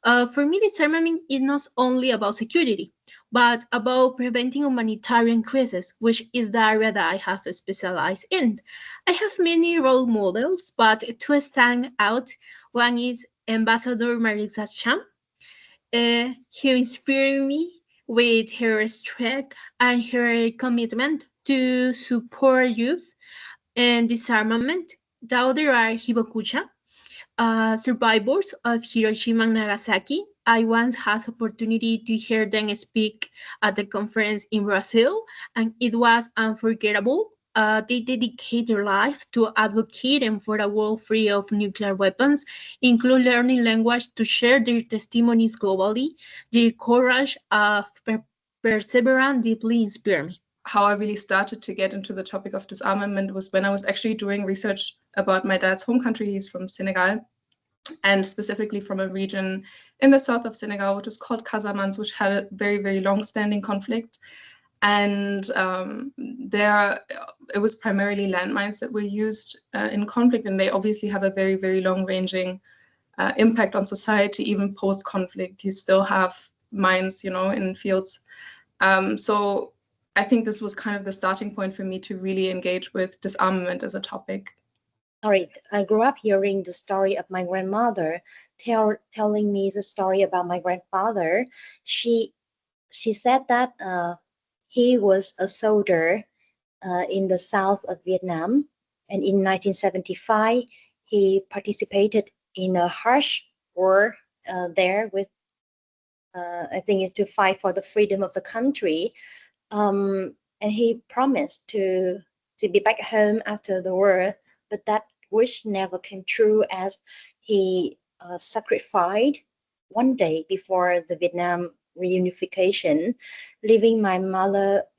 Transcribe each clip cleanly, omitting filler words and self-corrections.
For me, disarmament is not only about security, but about preventing humanitarian crises, which is the area that I have specialized in. I have many role models, but two stand out. One is Ambassador Marisa Cham. He inspired me with her strength and her commitment to support youth and disarmament. The other are Hibakusha, survivors of Hiroshima and Nagasaki. I once had opportunity to hear them speak at the conference in Brazil, and it was unforgettable. They dedicate their life to advocating for a world free of nuclear weapons, include learning language to share their testimonies globally. Their courage of perseverance deeply inspire me. How I really started to get into the topic of disarmament was when I was actually doing research about my dad's home country. He's from Senegal, and specifically from a region in the south of Senegal, which is called Casamance, which had a very, very long-standing conflict. And there, it was primarily landmines that were used in conflict, and they obviously have a very, very long-ranging impact on society, even post-conflict. You still have mines, in fields. So I think this was kind of the starting point for me to really engage with disarmament as a topic. Sorry, I grew up hearing the story of my grandmother telling me the story about my grandfather. She said that he was a soldier in the south of Vietnam, and in 1975 he participated in a harsh war there with I think it's to fight for the freedom of the country. And he promised to be back home after the war, but that wish never came true as he sacrificed one day before the Vietnam reunification, leaving my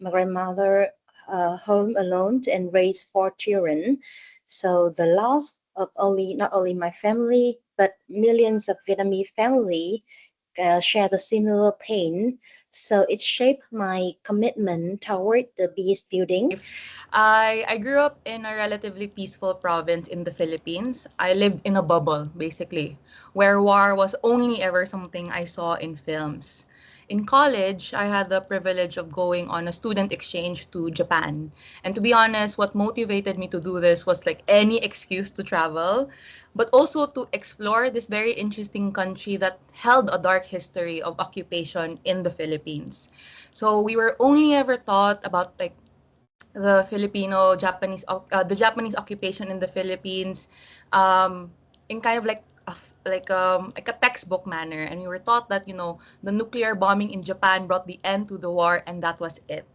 grandmother home alone and raise 4 children. So the loss of not only my family, but millions of Vietnamese family share the similar pain. So it shaped my commitment toward the peace building. I grew up in a relatively peaceful province in the Philippines. I lived in a bubble, basically, where war was only ever something I saw in films. In college, I had the privilege of going on a student exchange to Japan. And to be honest, what motivated me to do this was like any excuse to travel, but also to explore this very interesting country that held a dark history of occupation in the Philippines. So we were only ever taught about like the Japanese occupation in the Philippines, in kind of like a textbook manner, and we were taught that the nuclear bombing in Japan brought the end to the war, and that was it.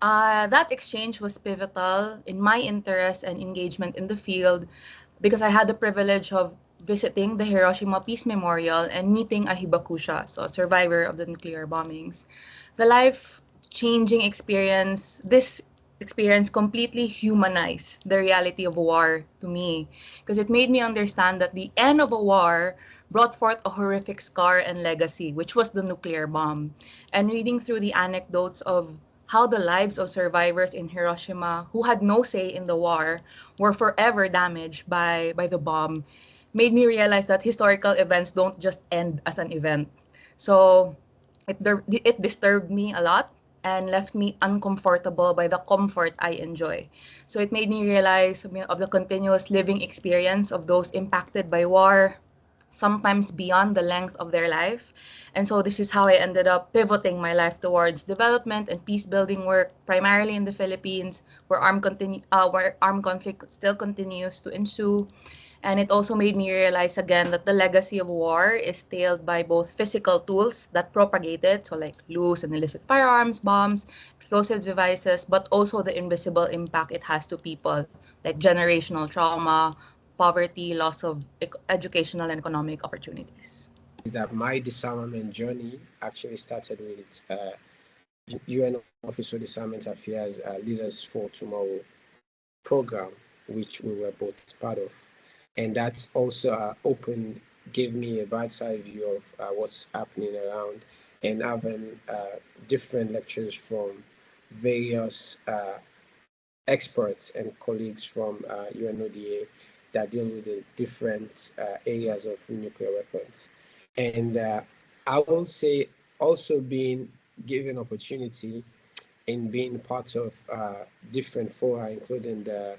That exchange was pivotal in my interest and engagement in the field because I had the privilege of visiting the Hiroshima Peace Memorial and meeting a hibakusha, so a survivor of the nuclear bombings. The life-changing experience, this experience completely humanized the reality of war to me because it made me understand that the end of a war brought forth a horrific scar and legacy, which was the nuclear bomb. And reading through the anecdotes of how the lives of survivors in Hiroshima who had no say in the war were forever damaged by the bomb made me realize that historical events don't just end as an event. So it disturbed me a lot and left me uncomfortable by the comfort I enjoy. So it made me realize of the continuous living experience of those impacted by war, sometimes beyond the length of their life. And so this is how I ended up pivoting my life towards development and peace building work, primarily in the Philippines, where where armed conflict still continues to ensue. And it also made me realize again that the legacy of war is tailed by both physical tools that propagate it, so like loose and illicit firearms, bombs, explosive devices, but also the invisible impact it has to people, like generational trauma, poverty, loss of educational and economic opportunities. That my disarmament journey actually started with UN Office for Disarmament Affairs Leaders for Tomorrow program, which we were both part of. And that also gave me a bird's eye view of what's happening around, and having different lectures from various experts and colleagues from UNODA that deal with the different areas of nuclear weapons. And I will say also being given opportunity in being part of different fora, including the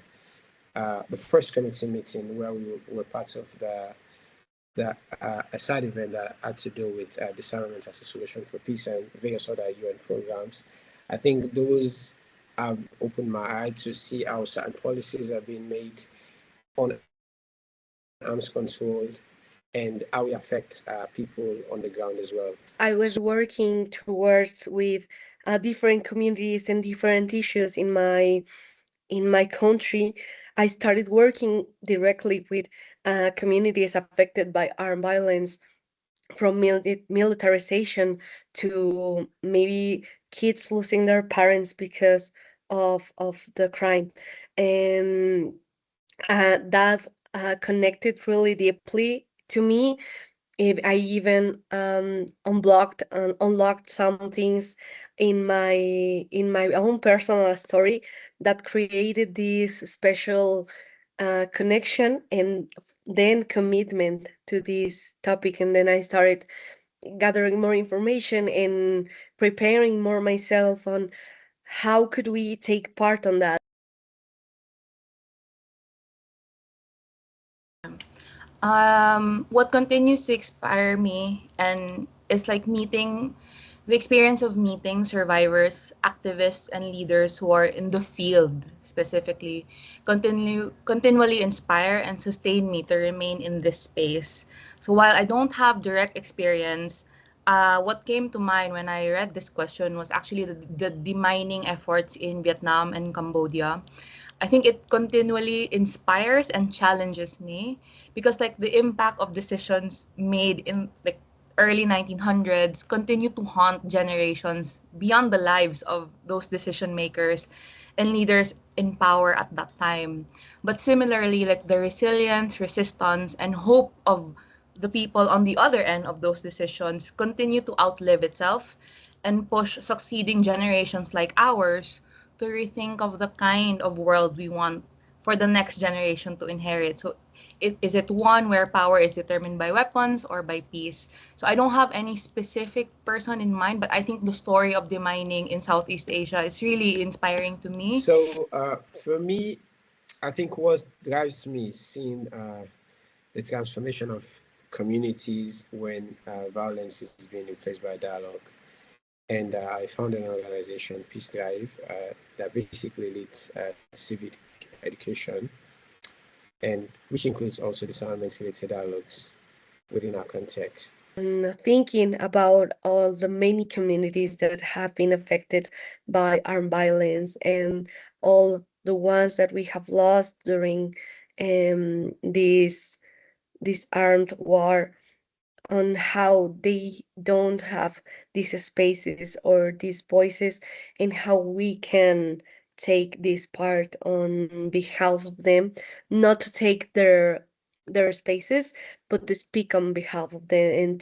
first committee meeting where we were part of a side event that had to do with disarmament as a solution for peace and various other UN programs. I think those have opened my eye to see how certain policies are being made on arms control and how it affects people on the ground as well. I was working towards with different communities and different issues in my country. I started working directly with communities affected by armed violence, from militarization to maybe kids losing their parents because of the crime, and that connected really deeply to me. If I even unlocked some things in my own personal story that created this special connection and then commitment to this topic. And then I started gathering more information and preparing more myself on how could we take part on that. What continues to inspire me and is like meeting the experience of meeting survivors, activists, and leaders who are in the field specifically continually inspire and sustain me to remain in this space. So while I don't have direct experience, what came to mind when I read this question was actually the demining efforts in Vietnam and Cambodia. I think it continually inspires and challenges me because like the impact of decisions made in like early 1900s continue to haunt generations beyond the lives of those decision makers and leaders in power at that time. But similarly, like the resilience, resistance, and hope of the people on the other end of those decisions continue to outlive itself and push succeeding generations like ours to rethink of the kind of world we want for the next generation to inherit. So is it one where power is determined by weapons or by peace? So I don't have any specific person in mind, but I think the story of demining in Southeast Asia is really inspiring to me. So for me, I think what drives me is seeing the transformation of communities when violence is being replaced by dialogue. And I founded an organization, Peace Drive, that basically leads civic education, and which includes also disarmament-related dialogues within our context. And thinking about all the many communities that have been affected by armed violence and all the ones that we have lost during this armed war, on how they don't have these spaces or these voices, and how we can take this part on behalf of them, not to take their spaces, but to speak on behalf of them,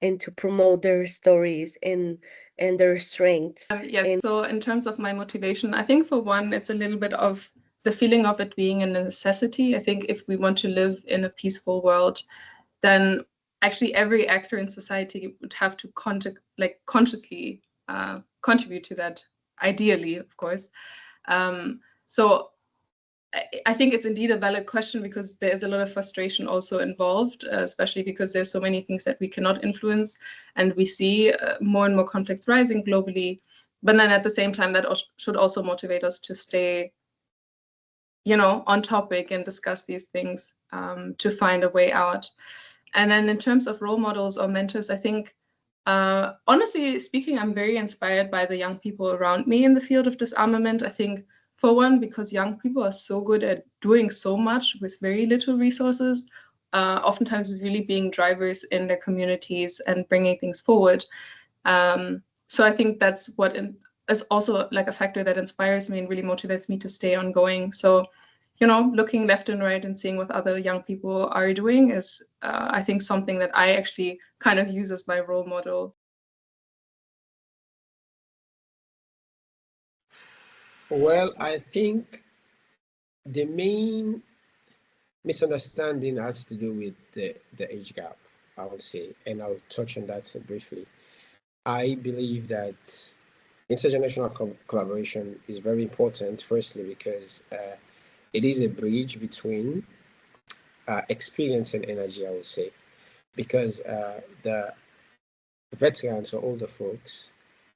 and to promote their stories and their strengths. Yes, so in terms of my motivation, I think for one, it's a little bit of the feeling of it being a necessity. I think if we want to live in a peaceful world, then actually every actor in society would have to consciously contribute to that, ideally, of course. So I think it's indeed a valid question, because there is a lot of frustration also involved, especially because there's so many things that we cannot influence, and we see more and more conflicts rising globally. But then at the same time, that should also motivate us to stay, on topic and discuss these things to find a way out. And then in terms of role models or mentors, I think, honestly speaking, I'm very inspired by the young people around me in the field of disarmament. I think, for one, because young people are so good at doing so much with very little resources, oftentimes really being drivers in their communities and bringing things forward. So I think that's what is also like a factor that inspires me and really motivates me to stay ongoing. So, looking left and right and seeing what other young people are doing is, I think, something that I actually kind of use as my role model. Well, I think the main misunderstanding has to do with the age gap. I would say, and I'll touch on that briefly. I believe that intergenerational collaboration is very important, firstly, because it is a bridge between experience and energy, I would say, because the veterans or older folks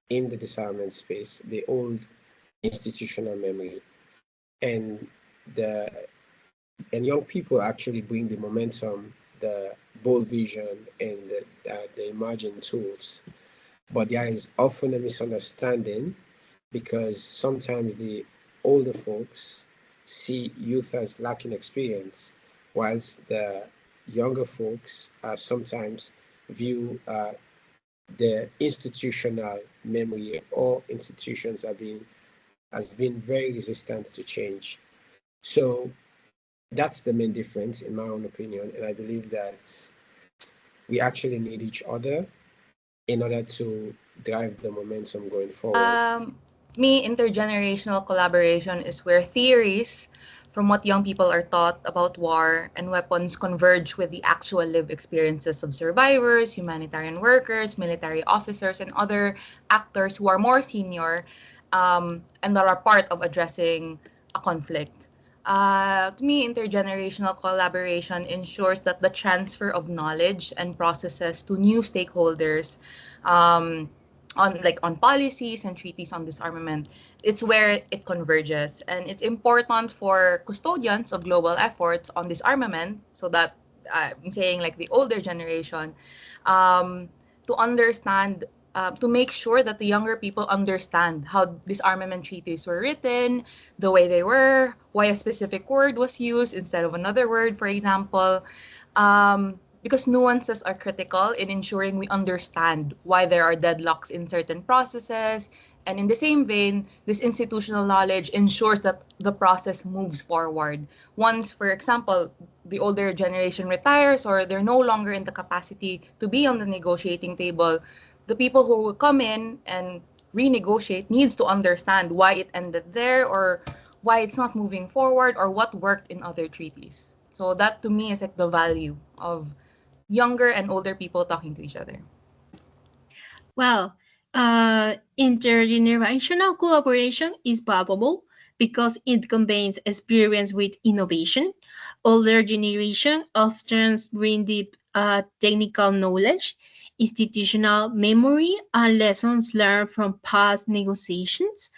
in the disarmament space, they hold institutional memory, and the and young people actually bring the momentum, the bold vision, and the emerging tools. But there is often a misunderstanding because sometimes the older folks see youth as lacking experience, whilst the younger folks sometimes view the institutional memory or institutions as being very resistant to change. So that's the main difference, in my own opinion, and I believe that we actually need each other in order to drive the momentum going forward. Me, intergenerational collaboration is where theories from what young people are taught about war and weapons converge with the actual lived experiences of survivors, humanitarian workers, military officers, and other actors who are more senior and that are part of addressing a conflict. To me, intergenerational collaboration ensures that the transfer of knowledge and processes to new stakeholders um, on policies and treaties on disarmament, it's where it converges, and it's important for custodians of global efforts on disarmament, so that I'm saying like the older generation, to understand, to make sure that the younger people understand how disarmament treaties were written, the way they were, why a specific word was used instead of another word, for example. Because nuances are critical in ensuring we understand why there are deadlocks in certain processes. And in the same vein, this institutional knowledge ensures that the process moves forward. Once, for example, the older generation retires or they're no longer in the capacity to be on the negotiating table, the people who will come in and renegotiate needs to understand why it ended there, or why it's not moving forward, or what worked in other treaties. So that to me is like the value of younger and older people talking to each other. Well, intergenerational collaboration is valuable because it combines experience with innovation. Older generation often bring deep technical knowledge, institutional memory, and lessons learned from past negotiations,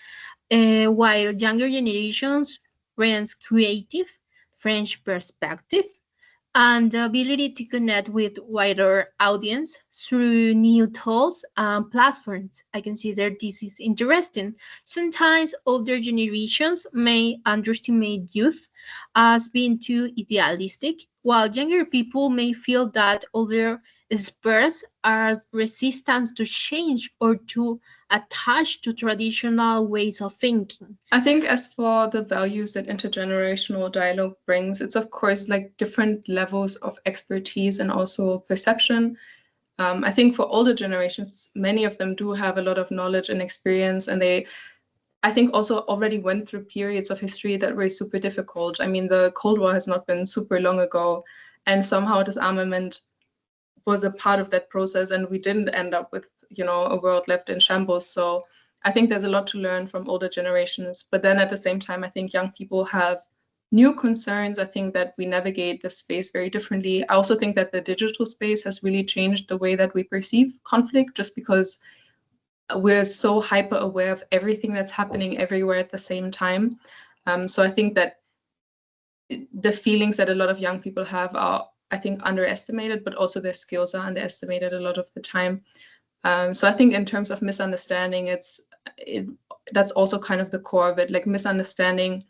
while younger generations brings creative, French perspective and the ability to connect with wider audience through new tools and platforms. I consider this is interesting. Sometimes older generations may underestimate youth as being too idealistic, while younger people may feel that older experts are resistant to change or too attached to traditional ways of thinking. I think as for the values that intergenerational dialogue brings, it's of course like different levels of expertise and also perception. I think for older generations, many of them do have a lot of knowledge and experience, and they, I think, also already went through periods of history that were super difficult. I mean, the Cold War has not been super long ago, and somehow disarmament was a part of that process, and we didn't end up with, you know, a world left in shambles. So I think there's a lot to learn from older generations. But then at the same time, I think young people have new concerns. I think that we navigate this space very differently. I also think that the digital space has really changed the way that we perceive conflict, just because we're so hyper aware of everything that's happening everywhere at the same time. So I think that the feelings that a lot of young people have are, I think, underestimated, but also their skills are underestimated a lot of the time. So I think in terms of misunderstanding, that's also kind of the core of it, like misunderstanding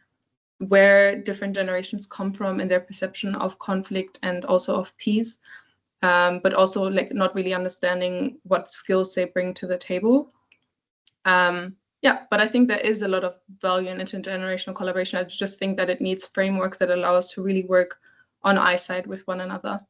where different generations come from in their perception of conflict and also of peace, but also like not really understanding what skills they bring to the table. Yeah, but I think there is a lot of value in intergenerational collaboration. I just think that it needs frameworks that allow us to really work on eyesight with one another.